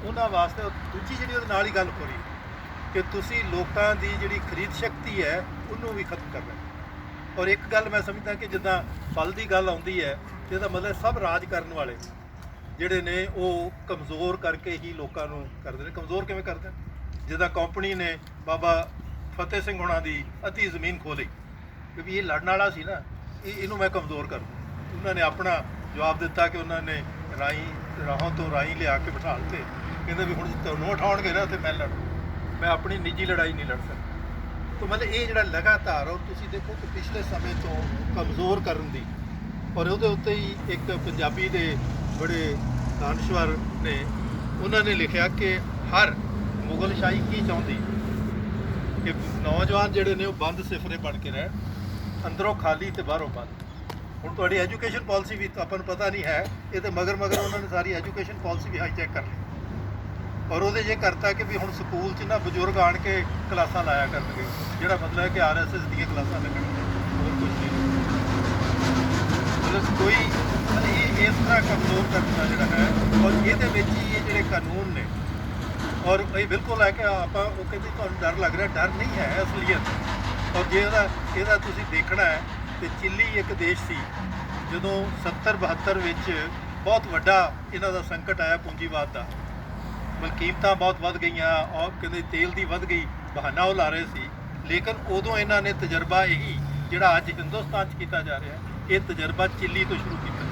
ਉਹਨਾਂ ਵਾਸਤੇ ਦੂਜੀ ਜਿਹੜੀ ਉਹਦੇ ਨਾਲ ਹੀ ਗੱਲ ਹੋ ਰਹੀ ਕਿ ਤੁਸੀਂ ਲੋਕਾਂ ਦੀ ਜਿਹੜੀ ਖਰੀਦ ਸ਼ਕਤੀ ਹੈ ਉਹਨੂੰ ਵੀ ਖਤਮ ਕਰਨਾ। ਔਰ ਇੱਕ ਗੱਲ ਮੈਂ ਸਮਝਦਾ ਕਿ ਜਿੱਦਾਂ ਫਲ ਦੀ ਗੱਲ ਆਉਂਦੀ ਹੈ ਤੇ ਇਹਦਾ ਮਤਲਬ ਸਭ ਰਾਜ ਕਰਨ ਵਾਲੇ ਜਿਹੜੇ ਨੇ ਉਹ ਕਮਜ਼ੋਰ ਕਰਕੇ ਹੀ ਲੋਕਾਂ ਨੂੰ ਕਰਦੇ ਨੇ। ਕਮਜ਼ੋਰ ਕਿਵੇਂ ਕਰਦੇ ਨੇ? ਜਿੱਦਾਂ ਕੰਪਨੀ ਨੇ ਬਾਬਾ ਫਤਿਹ ਸਿੰਘ ਹੋਣਾ ਦੀ ਅੱਧੀ ਜ਼ਮੀਨ ਖੋਹ ਲਈ ਕਿਉਂਕਿ ਇਹ ਲੜਨ ਵਾਲਾ ਸੀ ਨਾ, ਇਹਨੂੰ ਮੈਂ ਕਮਜ਼ੋਰ ਕਰ ਦੂੰ। ਉਹਨਾਂ ਨੇ ਆਪਣਾ ਜਵਾਬ ਦਿੱਤਾ ਕਿ ਉਹਨਾਂ ਨੇ ਰਾਹੋਂ ਤੋਂ ਰਾਹੀਂ ਲਿਆ ਕੇ ਬਿਠਾ ਦਿੱਤੇ, ਕਹਿੰਦੇ ਵੀ ਹੁਣ ਤੁਹਾਨੂੰ ਉਠਾਉਣਗੇ ਨਾ ਤੇ ਮੈਂ ਲੜ, ਮੈਂ ਆਪਣੀ ਨਿੱਜੀ ਲੜਾਈ ਨਹੀਂ ਲੜ ਸਕਦਾ। ਤਾਂ ਮਤਲਬ ਇਹ ਜਿਹੜਾ ਲਗਾਤਾਰ, ਔਰ ਤੁਸੀਂ ਦੇਖੋ ਕਿ ਪਿਛਲੇ ਸਮੇਂ ਤੋਂ ਕਮਜ਼ੋਰ ਕਰਨ ਦੀ, ਔਰ ਉਹਦੇ ਉੱਤੇ ਹੀ ਇੱਕ ਪੰਜਾਬੀ ਦੇ ਬੜੇ ਦਾਨਸ਼ਵਰ ਨੇ ਉਹਨਾਂ ਨੇ ਲਿਖਿਆ ਕਿ ਹਰ ਮੁਗਲ ਸ਼ਾਹੀ ਕੀ ਚਾਹੁੰਦੀ ਕਿ ਨੌਜਵਾਨ ਜਿਹੜੇ ਨੇ ਉਹ ਬੰਦ ਸਿਫਰੇ ਬਣ ਕੇ ਰਹਿਣ, ਅੰਦਰੋਂ ਖਾਲੀ ਤੇ ਬਾਹਰੋਂ ਬੰਦ। ਹੁਣ ਤੁਹਾਡੀ ਐਜੂਕੇਸ਼ਨ ਪਾਲਿਸੀ ਵੀ ਆਪਾਂ ਨੂੰ ਪਤਾ ਨਹੀਂ ਹੈ, ਇਹ ਤੇ ਮਗਰ ਉਹਨਾਂ ਨੇ ਸਾਰੀ ਐਜੂਕੇਸ਼ਨ ਪਾਲਿਸੀ ਵੀ ਹਾਈਜੈਕ ਕਰ ਲਈ ਔਰ ਉਹਦੇ ਜੇ ਕਰਤਾ ਕਿ ਵੀ ਹੁਣ ਸਕੂਲ 'ਚ ਨਾ ਬਜ਼ੁਰਗ ਆਣ ਕੇ ਕਲਾਸਾਂ ਲਾਇਆ ਕਰਨਗੇ, ਜਿਹੜਾ ਮਤਲਬ ਹੈ ਕਿ RSS ਦੀਆਂ ਕਲਾਸਾਂ ਲੱਗਣਗੀਆਂ, ਹੋਰ ਕੁਝ ਨਹੀਂ। ਮਤਲਬ ਕੋਈ ਇਹ ਇਸ ਤਰ੍ਹਾਂ ਕਮਜ਼ੋਰ ਕਰਨਾ ਜਿਹੜਾ ਹੈ, ਔਰ ਇਹਦੇ ਵਿੱਚ ਹੀ ਇਹ ਜਿਹੜੇ ਕਾਨੂੰਨ ਨੇ, ਔਰ ਇਹ ਬਿਲਕੁਲ ਹੈ ਕਿ ਆਪਾਂ ਉਹ ਕਹਿੰਦੇ ਤੁਹਾਨੂੰ ਡਰ ਲੱਗ ਰਿਹਾ, ਡਰ ਨਹੀਂ ਹੈ ਅਸਲੀਅਤ। ਔਰ ਜੇ ਇਹਦਾ ਤੁਸੀਂ ਦੇਖਣਾ ਹੈ ਤੇ ਚਿਲੀ ਇੱਕ ਦੇਸ਼ ਸੀ ਜਦੋਂ 70-72 ਵਿੱਚ ਬਹੁਤ ਵੱਡਾ ਇਹਨਾਂ ਦਾ ਸੰਕਟ ਆਇਆ ਪੂੰਜੀਵਾਦ ਦਾ, ਮਤਲਬ ਕੀਮਤਾਂ ਬਹੁਤ ਵੱਧ ਗਈਆਂ ਔਰ ਕਹਿੰਦੇ ਤੇਲ ਦੀ ਵੱਧ ਗਈ, ਬਹਾਨਾ ਉਹ ਲਾ ਰਹੇ ਸੀ। ਲੇਕਿਨ ਉਦੋਂ ਇਹਨਾਂ ਨੇ ਤਜਰਬਾ ਇਹੀ ਜਿਹੜਾ ਅੱਜ ਹਿੰਦੁਸਤਾਨ 'ਚ ਕੀਤਾ ਜਾ ਰਿਹਾ, ਇਹ ਤਜਰਬਾ ਚਿਲੀ ਤੋਂ ਸ਼ੁਰੂ ਕੀਤਾ।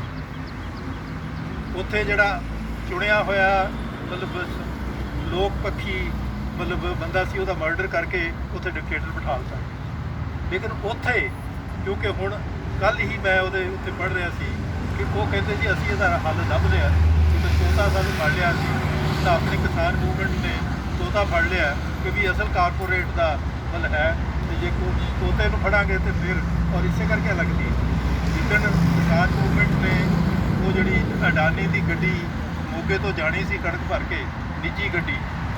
ਉੱਥੇ ਜਿਹੜਾ ਚੁਣਿਆ ਹੋਇਆ ਮਤਲਬ ਲੋਕ ਪੱਖੀ ਮਤਲਬ ਬੰਦਾ ਸੀ, ਉਹਦਾ ਮਰਡਰ ਕਰਕੇ ਉੱਥੇ ਡਿਕਟੇਟਰ ਬਿਠਾ ਦਿੱਤਾ। ਲੇਕਿਨ ਉੱਥੇ ਕਿਉਂਕਿ ਹੁਣ ਕੱਲ੍ਹ ਹੀ ਮੈਂ ਉਹਦੇ ਉੱਤੇ ਪੜ੍ਹ ਰਿਹਾ ਸੀ ਕਿ ਉਹ ਕਹਿੰਦੇ ਜੀ ਅਸੀਂ ਇਹਦਾ ਹੱਲ ਲੱਭ ਲਿਆ, ਕਿਉਂਕਿ ਤੋਤਾ ਸਾਨੂੰ ਫੜ ਲਿਆ ਸੀ ਤਾਂ ਆਪਣੀ ਕਿਸਾਨ ਮੂਵਮੈਂਟ ਨੇ ਤੋਤਾ ਫੜ ਲਿਆ ਕਿ ਵੀ ਅਸਲ ਕਾਰਪੋਰੇਟ ਦਾ ਮਤਲਬ ਹੈ, ਤੇ ਜੇ ਕੋਈ ਤੋਤੇ ਨੂੰ ਫੜਾਂਗੇ ਤੇ ਫਿਰ, ਔਰ ਇਸੇ ਕਰਕੇ ਲੱਗਦੀ ਜਿੱਦਣ ਕਿਸਾਨ ਮੂਵਮੈਂਟ ਨੇ ਉਹ ਜਿਹੜੀ ਅਡਾਨੀ ਦੀ ਗੱਡੀ ਮੋਗੇ ਤੋਂ ਜਾਣੀ ਸੀ ਕਣਕ ਭਰ ਕੇ, ਨਿੱਜੀ ਗੱਡੀ,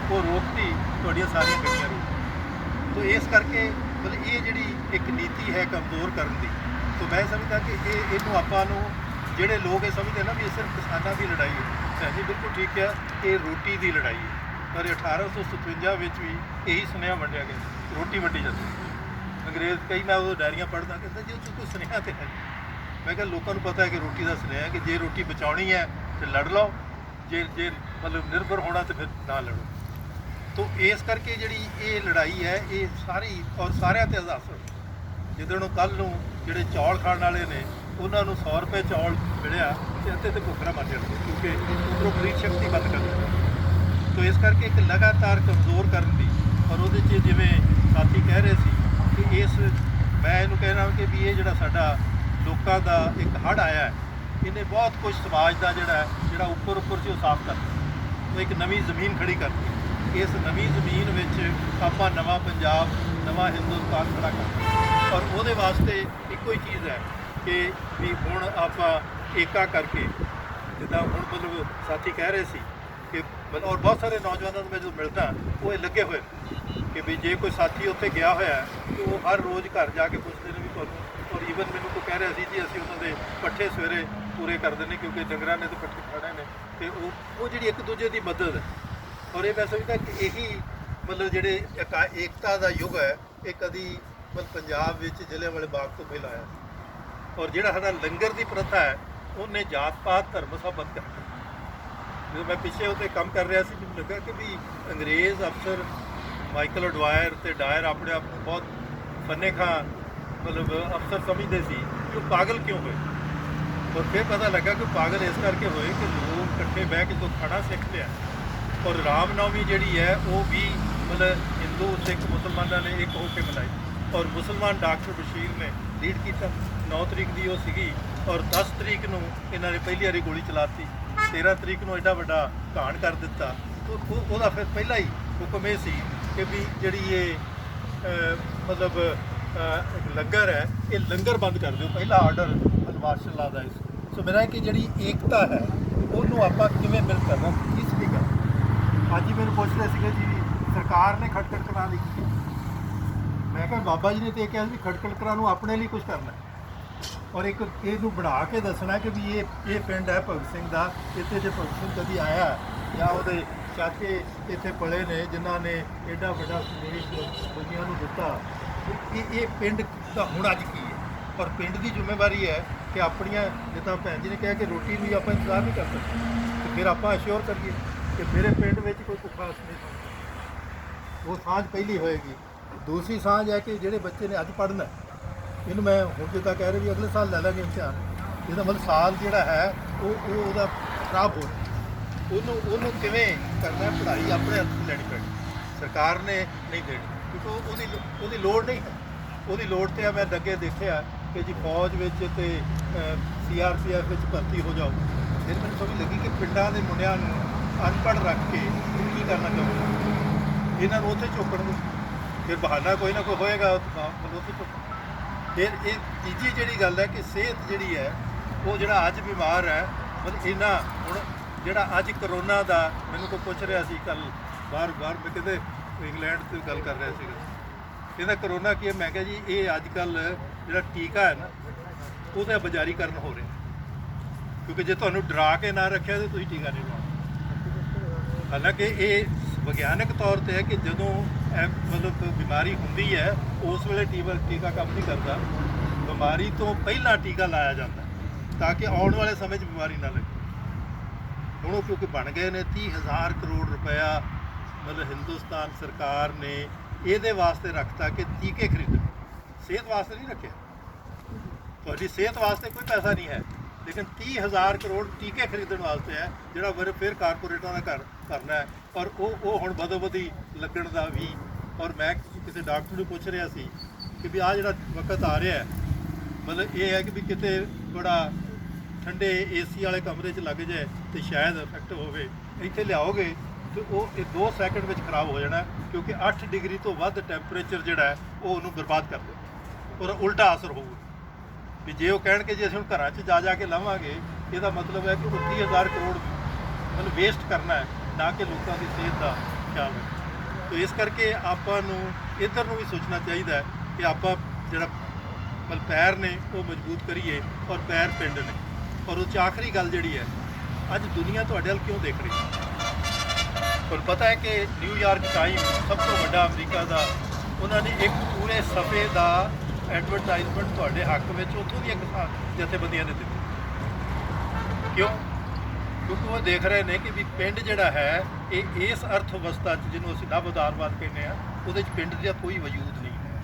ਉਹ ਰੋਕਤੀ, ਤੁਹਾਡੀਆਂ ਸਾਰੀਆਂ ਗੱਡੀਆਂ ਰੋਕ। ਤੋ ਇਸ ਕਰਕੇ ਮਤਲਬ ਇਹ ਜਿਹੜੀ ਇੱਕ ਨੀਤੀ ਹੈ ਕਮਜ਼ੋਰ ਕਰਨ ਦੀ, ਤੋ ਮੈਂ ਸਮਝਦਾ ਕਿ ਇਹਨੂੰ ਆਪਾਂ ਨੂੰ ਜਿਹੜੇ ਲੋਕ ਇਹ ਸਮਝਦੇ ਨਾ ਵੀ ਇਹ ਸਿਰਫ ਕਿਸਾਨਾਂ ਦੀ ਲੜਾਈ ਹੈ, ਜੀ ਬਿਲਕੁਲ ਠੀਕ ਹੈ, ਇਹ ਰੋਟੀ ਦੀ ਲੜਾਈ ਹੈ। ਪਰ 1857 ਵਿੱਚ ਵੀ ਇਹੀ ਸੁਨੇਹਾ ਵੰਡਿਆ ਗਿਆ, ਰੋਟੀ ਵੰਡੀ ਜਾਂਦੀ। ਅੰਗਰੇਜ਼ ਕਈ ਮੈਂ ਉਹ ਡਾਇਰੀਆਂ ਪੜ੍ਹਦਾ, ਕਹਿੰਦਾ ਜੀ ਉਹ 'ਚ ਕੋਈ ਸੁਨੇਹਾ ਤਾਂ ਹੈ। ਮੈਂ ਕਿਹਾ ਲੋਕਾਂ ਨੂੰ ਪਤਾ ਹੈ ਕਿ ਰੋਟੀ ਦਾ ਸੁਨੇਹਾ ਹੈ ਕਿ ਜੇ ਰੋਟੀ ਬਚਾਉਣੀ ਹੈ ਤਾਂ ਲੜ ਲਓ, ਜੇ ਮਤਲਬ ਨਿਰਭਰ ਹੋਣਾ ਤਾਂ ਫਿਰ ਨਾ ਲੜੋ। ਤੋ ਇਸ ਕਰਕੇ ਜਿਹੜੀ ਇਹ ਲੜਾਈ ਹੈ ਇਹ ਸਾਰੀ ਔਰ ਸਾਰਿਆਂ 'ਤੇ ਅਸਰ, ਜਿੱਦਣ ਨੂੰ ਕੱਲ੍ਹ ਨੂੰ ਜਿਹੜੇ ਚੌਲ ਖਾਣ ਵਾਲੇ ਨੇ ਉਹਨਾਂ ਨੂੰ 100 ਰੁਪਏ ਚੌਲ ਮਿਲਿਆ ਤੇ ਅੱਧੇ ਤੇ ਭੁੱਖਰਾ ਮਰ ਜਾਣਗੇ, ਕਿਉਂਕਿ ਉੱਪਰੋਂ ਖਰੀਦ ਸ਼ਕਤੀ ਬੰਦ ਕਰ ਦਿੱਤੀ। ਤੋ ਇਸ ਕਰਕੇ ਇੱਕ ਲਗਾਤਾਰ ਕਮਜ਼ੋਰ ਕਰਨ ਦੀ, ਔਰ ਉਹਦੇ 'ਚ ਜਿਵੇਂ ਸਾਥੀ ਕਹਿ ਰਹੇ ਸੀ ਕਿ ਮੈਂ ਇਹਨੂੰ ਕਹਿਣਾ ਕਿ ਵੀ ਇਹ ਜਿਹੜਾ ਸਾਡਾ ਲੋਕਾਂ ਦਾ ਇੱਕ ਹੜ੍ਹ ਆਇਆ, ਇਹਨੇ ਬਹੁਤ ਕੁਝ ਸਮਾਜ ਦਾ ਜਿਹੜਾ ਉੱਪਰ ਸੀ ਉਹ ਸਾਫ਼ ਕਰਤਾ, ਉਹ ਇੱਕ ਨਵੀਂ ਜ਼ਮੀਨ ਖੜੀ ਕਰਤੀ। ਇਸ ਨਵੀਂ ਜ਼ਮੀਨ ਵਿੱਚ ਆਪਾਂ ਨਵਾਂ ਪੰਜਾਬ, ਨਵਾਂ ਹਿੰਦੁਸਤਾਨ ਖੜਾ ਕਰਦੇ, ਔਰ ਉਹਦੇ ਵਾਸਤੇ ਇੱਕੋ ਹੀ ਚੀਜ਼ ਹੈ ਕਿ ਵੀ ਹੁਣ ਆਪਾਂ ਏਕਾ ਕਰਕੇ, ਜਿੱਦਾਂ ਹੁਣ ਮਤਲਬ ਸਾਥੀ ਕਹਿ ਰਹੇ ਸੀ ਕਿ ਔਰ ਬਹੁਤ ਸਾਰੇ ਨੌਜਵਾਨਾਂ ਨੂੰ ਮੈਂ ਜਦੋਂ ਮਿਲਦਾ ਉਹ ਇਹ ਲੱਗੇ ਹੋਏ ਕਿ ਵੀ ਜੇ ਕੋਈ ਸਾਥੀ ਉੱਥੇ ਗਿਆ ਹੋਇਆ ਕਿ ਉਹ ਹਰ ਰੋਜ਼ ਘਰ ਜਾ ਕੇ ਪੁੱਛਦੇ ਨੇ ਵੀ ਤੁਹਾਨੂੰ, ਔਰ ਈਵਨ ਮੈਨੂੰ ਕੋਈ ਕਹਿ ਰਿਹਾ ਸੀ ਜੀ ਅਸੀਂ ਉਹਨਾਂ ਦੇ ਪੱਠੇ ਸਵੇਰੇ ਪੂਰੇ ਕਰ ਦਿੰਦੇ ਕਿਉਂਕਿ ਡੰਗਰਾਂ ਨੇ ਤਾਂ ਪੱਠੇ ਖਾਣੇ ਨੇ, ਤੇ ਉਹ ਜਿਹੜੀ ਇੱਕ ਦੂਜੇ ਦੀ ਮਦਦ ਹੈ। ਔਰ ਇਹ ਮੈਂ ਸਮਝਦਾ ਕਿ ਇਹੀ ਮਤਲਬ ਜਿਹੜੇ ਏਕਤਾ ਦਾ ਯੁੱਗ ਹੈ, ਇਹ ਕਦੀ ਮਤਲਬ ਪੰਜਾਬ ਵਿੱਚ ਜਲਿਆਂਵਾਲੇ ਬਾਗ ਤੋਂ ਪਹਿਲਾਂ ਆਇਆ ਸੀ। ਔਰ ਜਿਹੜਾ ਸਾਡਾ ਲੰਗਰ ਦੀ ਪ੍ਰਥਾ ਹੈ ਉਹਨੇ ਜਾਤ ਪਾਤ ਧਰਮ ਸਭ ਬੰਦ ਕਰ ਦਿੱਤਾ। ਜਦੋਂ ਮੈਂ ਪਿੱਛੇ ਉੱਤੇ ਕੰਮ ਕਰ ਰਿਹਾ ਸੀ ਮੈਨੂੰ ਲੱਗਾ ਕਿ ਵੀ ਅੰਗਰੇਜ਼ ਅਫਸਰ ਮਾਈਕਲ ਡਵਾਇਰ ਤੇ ਡਾਇਰ ਆਪਣੇ ਆਪ ਨੂੰ ਬਹੁਤ ਫੰਨੇ-ਖਾਂ ਮਤਲਬ ਅਫਸਰ ਸਮਝਦੇ ਸੀ ਕਿ ਉਹ ਪਾਗਲ ਕਿਉਂ ਹੋਏ। ਔਰ ਫਿਰ ਪਤਾ ਲੱਗਾ ਕਿ ਪਾਗਲ ਇਸ ਕਰਕੇ ਹੋਏ ਕਿ ਲੋਕ ਇਕੱਠੇ ਬਹਿ ਕੇ ਤੋਂ ਖਾਣਾ ਸਿੱਖ ਲਿਆ। ਔਰ ਰਾਮਨੌਮੀ ਜਿਹੜੀ ਹੈ ਉਹ ਵੀ ਮਤਲਬ ਹਿੰਦੂ ਸਿੱਖ ਮੁਸਲਮਾਨਾਂ ਨੇ ਇੱਕ ਹੋ ਕੇ ਮਨਾਈ, ਔਰ ਮੁਸਲਮਾਨ ਡਾਕਟਰ ਬਸ਼ੀਰ ਨੇ ਲੀਡ ਕੀਤਾ। 9 ਤਰੀਕ ਦੀ ਉਹ ਸੀਗੀ, ਔਰ 10 ਤਰੀਕ ਨੂੰ ਇਹਨਾਂ ਨੇ ਪਹਿਲੀ ਵਾਰੀ ਗੋਲੀ ਚਲਾਤੀ, 13 ਤਰੀਕ ਨੂੰ ਐਡਾ ਵੱਡਾ ਘਾਣ ਕਰ ਦਿੱਤਾ। ਉਹਦਾ ਫਿਰ ਪਹਿਲਾਂ ਹੀ ਹੁਕਮ ਇਹ ਸੀ ਕਿ ਵੀ ਜਿਹੜੀ ਇਹ ਮਤਲਬ ਲੰਗਰ ਹੈ ਇਹ ਲੰਗਰ ਬੰਦ ਕਰ ਦਿਓ, ਪਹਿਲਾ ਆਰਡਰ ਮਾਰਸ਼ਲ ਲਾ ਦਾ ਇਸ। ਸੋ ਮੇਰਾ ਕਿ ਜਿਹੜੀ ਏਕਤਾ ਹੈ ਉਹਨੂੰ ਆਪਾਂ ਕਿਵੇਂ ਮਿਲ ਕਰਨਾ, ਇਸ ਲਈ ਕਰ। ਅੱਜ ਹੀ ਮੈਨੂੰ ਪੁੱਛ ਰਹੇ ਸੀਗੇ ਜੀ ਸਰਕਾਰ ਨੇ ਖਟਕੜ ਕਲਾਂ ਲਈ, ਮੈਂ ਕਿਹਾ ਬਾਬਾ ਜੀ ਨੇ ਤਾਂ ਇਹ ਕਿਹਾ ਵੀ ਖਟਕੜ ਕਲਾਂ ਨੂੰ ਆਪਣੇ ਲਈ ਕੁਝ ਕਰਨਾ ਔਰ ਇੱਕ ਇਹਨੂੰ ਬਣਾ ਕੇ ਦੱਸਣਾ ਕਿ ਵੀ ਇਹ ਪਿੰਡ ਹੈ ਭਗਤ ਸਿੰਘ ਦਾ, ਇੱਥੇ ਜੇ ਭਗਤ ਸਿੰਘ ਕਦੀ ਆਇਆ ਜਾਂ ਉਹਦੇ ਚਾਚੇ ਇੱਥੇ ਪਲੇ ਨੇ ਜਿਨ੍ਹਾਂ ਨੇ ਐਡਾ ਵੱਡਾ ਸੰਦੇਸ਼ ਦੁਨੀਆ ਨੂੰ ਦਿੱਤਾ। ਇਹ ਪਿੰਡ ਦਾ ਹੁਣ ਅੱਜ ਕੀ ਹੈ, ਪਰ ਪਿੰਡ ਦੀ ਜ਼ਿੰਮੇਵਾਰੀ ਹੈ ਕਿ ਆਪਣੀਆਂ, ਜਿੱਦਾਂ ਭੈਣ ਜੀ ਨੇ ਕਿਹਾ ਕਿ ਰੋਟੀ ਨੂੰ ਵੀ ਆਪਾਂ ਇੰਤਜ਼ਾਰ ਨਹੀਂ ਕਰ ਸਕਦੇ, ਤੇ ਫਿਰ ਆਪਾਂ ਅਸ਼ੋਰ ਕਰੀਏ ਕਿ ਮੇਰੇ ਪਿੰਡ ਵਿੱਚ ਕੋਈ ਭੁੱਖਾ ਨਹੀਂ ਹੋਊਗਾ। ਉਹ ਸਾਂਝ ਪਹਿਲੀ ਹੋਏਗੀ। ਦੂਸਰੀ ਸਾਂਝ ਹੈ ਕਿ ਜਿਹੜੇ ਬੱਚੇ ਨੇ ਅੱਜ ਪੜ੍ਹਨਾ, ਇਹਨੂੰ ਮੈਂ ਹੁਣ ਜਿੱਦਾਂ ਕਹਿ ਰਿਹਾ ਵੀ ਅਗਲੇ ਸਾਲ ਲੈ ਲਾਂਗੇ ਇਮਤਿਹਾਨ, ਇਹਦਾ ਮਤਲਬ ਸਾਲ ਜਿਹੜਾ ਹੈ ਉਹਦਾ ਖਰਾਬ ਹੋ ਰਿਹਾ। ਉਹਨੂੰ ਕਿਵੇਂ ਕਰਨਾ, ਪੜ੍ਹਾਈ ਆਪਣੇ ਹੱਥ 'ਚ ਲੈਣੀ ਪੈਣੀ, ਸਰਕਾਰ ਨੇ ਨਹੀਂ ਦੇਣੀ, ਕਿਉਂਕਿ ਉਹਦੀ ਲੋੜ ਨਹੀਂ ਹੈ। ਉਹਦੀ ਲੋੜ ਤੇ ਆ ਮੈਂ ਅੱਗੇ ਦੇਖਿਆ ਕਿ ਜੀ ਫੌਜ ਵਿੱਚ ਤੇ CRPF ਵਿੱਚ ਭਰਤੀ ਹੋ ਜਾਓ। ਫਿਰ ਮੈਨੂੰ ਸਮਝ ਲੱਗੀ ਕਿ ਪਿੰਡਾਂ ਦੇ ਮੁੰਡਿਆਂ ਨੂੰ ਅਨਪੜ੍ਹ ਰੱਖ ਕੇ ਕੀ ਕਰਨਾ ਚਾਹੁੰਦੇ, ਇਹਨਾਂ ਨੂੰ ਉੱਥੇ ਝੋਕਣ ਨੂੰ, ਫਿਰ ਬਹਾਨਾ ਕੋਈ ਨਾ ਕੋਈ ਹੋਏਗਾ ਮਤਲਬ ਉੱਥੇ ਝੋਕਣ। ਫਿਰ ਇਹ ਤੀਜੀ ਜਿਹੜੀ ਗੱਲ ਹੈ ਕਿ ਸਿਹਤ ਜਿਹੜੀ ਹੈ, ਉਹ ਜਿਹੜਾ ਅੱਜ ਬਿਮਾਰ ਹੈ, ਮਤਲਬ ਇਹਨਾਂ ਹੁਣ ਜਿਹੜਾ ਅੱਜ ਕਰੋਨਾ ਦਾ, ਮੈਨੂੰ ਕੋਈ ਪੁੱਛ ਰਿਹਾ ਸੀ ਕੱਲ ਬਾਹਰ ਮੈਂ ਕਹਿੰਦੇ ਇੰਗਲੈਂਡ ਤੋਂ ਗੱਲ ਕਰ ਰਿਹਾ ਸੀਗਾ, ਕਹਿੰਦਾ ਕਰੋਨਾ ਕੀ ਹੈ। ਮੈਂ ਕਿਹਾ ਜੀ ਇਹ ਅੱਜ ਕੱਲ੍ਹ ਜਿਹੜਾ ਟੀਕਾ ਹੈ ਨਾ, ਉਹਦਾ ਬਾਜ਼ਾਰੀਕਰਨ ਹੋ ਰਿਹਾ, ਕਿਉਂਕਿ ਜੇ ਤੁਹਾਨੂੰ ਡਰਾ ਕੇ ਨਾ ਰੱਖਿਆ ਤਾਂ ਤੁਸੀਂ ਟੀਕਾ ਨਹੀਂ ਲਵਾਉਣਾ। ਹਾਲਾਂਕਿ ਇਹ ਵਿਗਿਆਨਕ ਤੌਰ 'ਤੇ ਹੈ ਕਿ ਜਦੋਂ ਮਤਲਬ ਬਿਮਾਰੀ ਹੁੰਦੀ ਹੈ ਉਸ ਵੇਲੇ ਟੀਕਾ ਕੰਮ ਨਹੀਂ ਕਰਦਾ, ਬਿਮਾਰੀ ਤੋਂ ਪਹਿਲਾਂ ਟੀਕਾ ਲਾਇਆ ਜਾਂਦਾ ਤਾਂ ਕਿ ਆਉਣ ਵਾਲੇ ਸਮੇਂ 'ਚ ਬਿਮਾਰੀ ਨਾ ਲੱਗੇ। ਹੁਣ ਉਹ ਕਿਉਂਕਿ ਬਣ ਗਏ ਨੇ 30,000 ਕਰੋੜ ਰੁਪਇਆ, ਮਤਲਬ ਹਿੰਦੁਸਤਾਨ ਸਰਕਾਰ ਨੇ ਇਹਦੇ ਵਾਸਤੇ ਰੱਖਤਾ ਕਿ ਟੀਕੇ ਖਰੀਦਣ, ਸਿਹਤ ਵਾਸਤੇ ਨਹੀਂ ਰੱਖਿਆ। ਤੁਹਾਡੀ ਸਿਹਤ ਵਾਸਤੇ ਕੋਈ ਪੈਸਾ ਨਹੀਂ ਹੈ, ਲੇਕਿਨ 30,000 ਕਰੋੜ ਟੀਕੇ ਖਰੀਦਣ ਵਾਸਤੇ ਹੈ, ਜਿਹੜਾ ਫਿਰ ਕਾਰਪੋਰੇਟਾਂ ਦਾ ਕਰਨਾ ਹੈ। ਔਰ ਉਹ ਹੁਣ ਬਦੋ-ਬਦੀ ਲੱਗਣ ਦਾ ਵੀ। ਔਰ ਮੈਂ ਕਿਸੇ ਡਾਕਟਰ ਨੂੰ ਪੁੱਛ ਰਿਹਾ ਸੀ ਕਿ ਵੀ ਆਹ ਜਿਹੜਾ ਵਕਤ ਆ ਰਿਹਾ ਹੈ, ਮਤਲਬ ਇਹ ਹੈ ਕਿ ਵੀ ਕਿਤੇ ਬੜਾ ਠੰਡੇ AC ਵਾਲੇ ਕਮਰੇ 'ਚ ਲੱਗ ਜਾਏ ਤੇ ਸ਼ਾਇਦ ਇਫੈਕਟ ਹੋਵੇ, ਇੱਥੇ ਲਿਆਓਗੇ ਤੇ ਉਹ 2 ਸੈਕਿੰਡ ਵਿੱਚ ਖਰਾਬ ਹੋ ਜਾਣਾ, ਕਿਉਂਕਿ 8 ਡਿਗਰੀ ਤੋਂ ਵੱਧ ਟੈਂਪਰੇਚਰ ਜਿਹੜਾ ਹੈ ਉਹ ਉਹਨੂੰ ਬਰਬਾਦ ਕਰ ਦਿੰਦਾ, ਔਰ ਉਲਟਾ ਅਸਰ ਹੋਊਗਾ। ਵੀ ਜੇ ਉਹ ਕਹਿਣਗੇ ਜੇ ਅਸੀਂ ਹੁਣ ਘਰਾਂ 'ਚ ਜਾ ਕੇ ਲਾਵਾਂਗੇ, ਇਹਦਾ ਮਤਲਬ ਹੈ ਕਿ 30,000 ਕਰੋੜ ਮਤਲਬ ਵੇਸਟ ਕਰਨਾ ਹੈ, ਨਾ ਕਿ ਲੋਕਾਂ ਦੀ ਸਿਹਤ ਦਾ ਖਿਆਲ ਰੱਖਣਾ। ਤੇ ਇਸ ਕਰਕੇ ਆਪਾਂ ਨੂੰ ਇੱਧਰ ਨੂੰ ਵੀ ਸੋਚਣਾ ਚਾਹੀਦਾ ਹੈ ਕਿ ਆਪਾਂ ਜਿਹੜਾ ਪੈਰ ਨੇ ਉਹ ਮਜ਼ਬੂਤ ਕਰੀਏ, ਔਰ ਪੈਰ ਪਿੰਡ ਨੇ। ਔਰ ਉਹ 'ਚ ਆਖਰੀ ਗੱਲ ਜਿਹੜੀ ਹੈ, ਅੱਜ ਦੁਨੀਆ ਤੁਹਾਡੇ ਵੱਲ ਕਿਉਂ ਦੇਖ ਰਹੀ ਹੈ? ਤੁਹਾਨੂੰ ਪਤਾ ਹੈ ਕਿ ਨਿਊਯਾਰਕ ਟਾਈਮ ਸਭ ਤੋਂ ਵੱਡਾ ਅਮਰੀਕਾ ਦਾ, ਉਹਨਾਂ ਨੇ ਇੱਕ ਪੂਰੇ ਸਫ਼ੇ ਦਾ ਐਡਵਰਟਾਈਜ਼ਮੈਂਟ ਤੁਹਾਡੇ ਹੱਕ ਵਿੱਚ ਉੱਥੋਂ ਦੀਆਂ ਕਿਸਾਨ ਜਥੇਬੰਦੀਆਂ ਨੇ ਦਿੱਤੀ। ਕਿਉਂ? ਕਿਉਂਕਿ ਉਹ ਦੇਖ ਰਹੇ ਨੇ ਕਿ ਵੀ ਪਿੰਡ ਜਿਹੜਾ ਹੈ ਇਹ ਇਸ ਅਰਥ ਅਵਸਥਾ 'ਚ, ਜਿਹਨੂੰ ਅਸੀਂ ਨਵ ਉਦਾਰਵਾਦ ਕਹਿੰਦੇ ਹਾਂ, ਉਹਦੇ 'ਚ ਪਿੰਡ ਦਾ ਕੋਈ ਵਜੂਦ ਨਹੀਂ ਹੈ।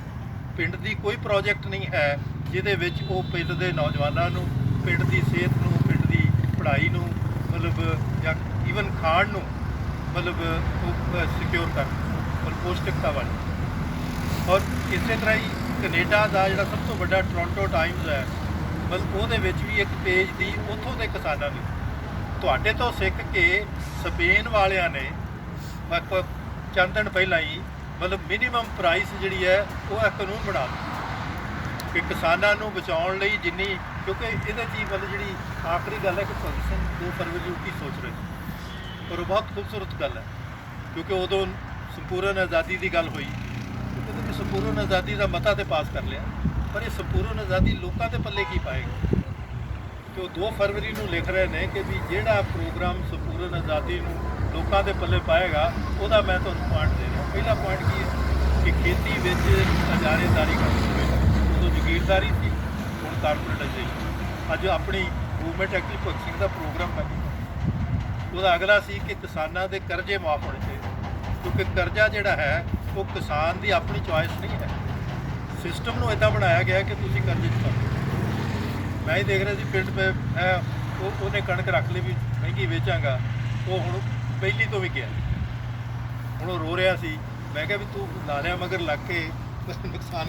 ਪਿੰਡ ਦੀ ਕੋਈ ਪ੍ਰੋਜੈਕਟ ਨਹੀਂ ਹੈ ਜਿਹਦੇ ਵਿੱਚ ਉਹ ਪਿੰਡ ਦੇ ਨੌਜਵਾਨਾਂ ਨੂੰ, ਪਿੰਡ ਦੀ ਸਿਹਤ ਨੂੰ, ਪਿੰਡ ਦੀ ਪੜ੍ਹਾਈ ਨੂੰ, ਮਤਲਬ ਜਾਂ ਈਵਨ ਖਾਣ ਨੂੰ ਮਤਲਬ ਉਹ ਸਿਕਿਉਰ ਕਰ, ਔਰ ਪੌਸ਼ਟਿਕਤਾ ਵਾਲੀ। ਔਰ ਇਸੇ ਤਰ੍ਹਾਂ ਹੀ ਕੈਨੇਡਾ ਦਾ ਜਿਹੜਾ ਸਭ ਤੋਂ ਵੱਡਾ ਟੋਰਾਂਟੋ ਟਾਈਮਜ਼ ਹੈ, ਮਤਲਬ ਉਹਦੇ ਵਿੱਚ ਵੀ ਇੱਕ ਪੇਜ ਦੀ ਉੱਥੋਂ ਦੇ ਕਿਸਾਨਾਂ ਨੇ ਤੁਹਾਡੇ ਤੋਂ ਸਿੱਖ ਕੇ ਸਪੇਨ ਵਾਲਿਆਂ ਨੇ ਚੰਦ ਦਿਨ ਪਹਿਲਾਂ ਹੀ ਮਤਲਬ ਮਿਨੀਮਮ ਪ੍ਰਾਈਸ ਜਿਹੜੀ ਹੈ ਉਹ ਕਾਨੂੰਨ ਬਣਾ ਦਿੱਤਾ ਕਿ ਕਿਸਾਨਾਂ ਨੂੰ ਬਚਾਉਣ ਲਈ ਜਿੰਨੀ, ਕਿਉਂਕਿ ਇਹਦੇ 'ਚ ਹੀ ਮਤਲਬ ਜਿਹੜੀ ਆਖਰੀ ਗੱਲ ਹੈ ਕਿ ਭਗਤ ਸਿੰਘ 2 ਫਰਵਰੀ ਨੂੰ ਕੀ ਸੋਚ ਰਹੇ ਸੀ। ਔਰ ਉਹ ਬਹੁਤ ਖੂਬਸੂਰਤ ਗੱਲ ਹੈ, ਕਿਉਂਕਿ ਉਦੋਂ ਸੰਪੂਰਨ ਆਜ਼ਾਦੀ ਦੀ ਗੱਲ ਹੋਈ, ਕਿਉਂਕਿ ਸੰਪੂਰਨ ਆਜ਼ਾਦੀ ਦਾ ਮਤਾ ਤੇ ਪਾਸ ਕਰ ਲਿਆ, ਪਰ ਇਹ ਸੰਪੂਰਨ ਆਜ਼ਾਦੀ ਲੋਕਾਂ ਦੇ ਪੱਲੇ ਕੀ ਪਾਏਗੀ? ਕਿ ਉਹ 2 ਫਰਵਰੀ ਨੂੰ ਲਿਖ ਰਹੇ ਨੇ ਕਿ ਵੀ ਜਿਹੜਾ ਪ੍ਰੋਗਰਾਮ ਸੰਪੂਰਨ ਆਜ਼ਾਦੀ ਨੂੰ ਲੋਕਾਂ ਦੇ ਪੱਲੇ ਪਾਏਗਾ, ਉਹਦਾ ਮੈਂ ਤੁਹਾਨੂੰ ਪੁਆਇੰਟ ਦੇ ਰਿਹਾ। ਪਹਿਲਾ ਪੁਆਇੰਟ ਕੀ ਹੈ ਕਿ ਖੇਤੀ ਵਿੱਚ ਇਜਾਰੇਦਾਰੀ ਕਰਨੀ ਹੋਵੇ। ਉਦੋਂ ਜ਼ਗੀਰਦਾਰੀ ਸੀ, ਹੁਣ ਕਾਰਪੋਰੇਟਾਈਜ਼ੇਸ਼ਨ। ਅੱਜ ਆਪਣੀ ਮੂਵਮੈਂਟ ਐਕਚੁਅਲੀ ਭਗਤ ਸਿੰਘ ਦਾ ਪ੍ਰੋਗਰਾਮ ਹੈ, ਉਹਦਾ ਅਗਲਾ ਸੀ ਕਿ ਕਿਸਾਨਾਂ ਦੇ ਕਰਜ਼ੇ ਮਾਫ ਹੋਣੇ ਚਾਹੀਦੇ, ਕਿਉਂਕਿ ਕਰਜ਼ਾ ਜਿਹੜਾ ਹੈ ਉਹ ਕਿਸਾਨ ਦੀ ਆਪਣੀ ਚੋਇਸ ਨਹੀਂ ਹੈ। ਸਿਸਟਮ ਨੂੰ ਇੱਦਾਂ ਬਣਾਇਆ ਗਿਆ ਕਿ ਤੁਸੀਂ ਕਰਜ਼ੇ 'ਚ ਕਰੋ। ਮੈਂ ਹੀ ਦੇਖ ਰਿਹਾ ਸੀ ਪਿੰਡ ਹੈ, ਉਹਨੇ ਕਣਕ ਰੱਖ ਲਈ ਵੀ ਮਹਿੰਗੀ ਵੇਚਾਂਗਾ, ਉਹ ਹੁਣ ਪਹਿਲੀ ਤੋਂ ਵੀ ਗਿਆ, ਹੁਣ ਉਹ ਰੋ ਰਿਹਾ ਸੀ। ਮੈਂ ਕਿਹਾ ਵੀ ਤੂੰ ਨਾਲਿਆਂ ਮਗਰ ਲੱਗ ਕੇ ਨੁਕਸਾਨ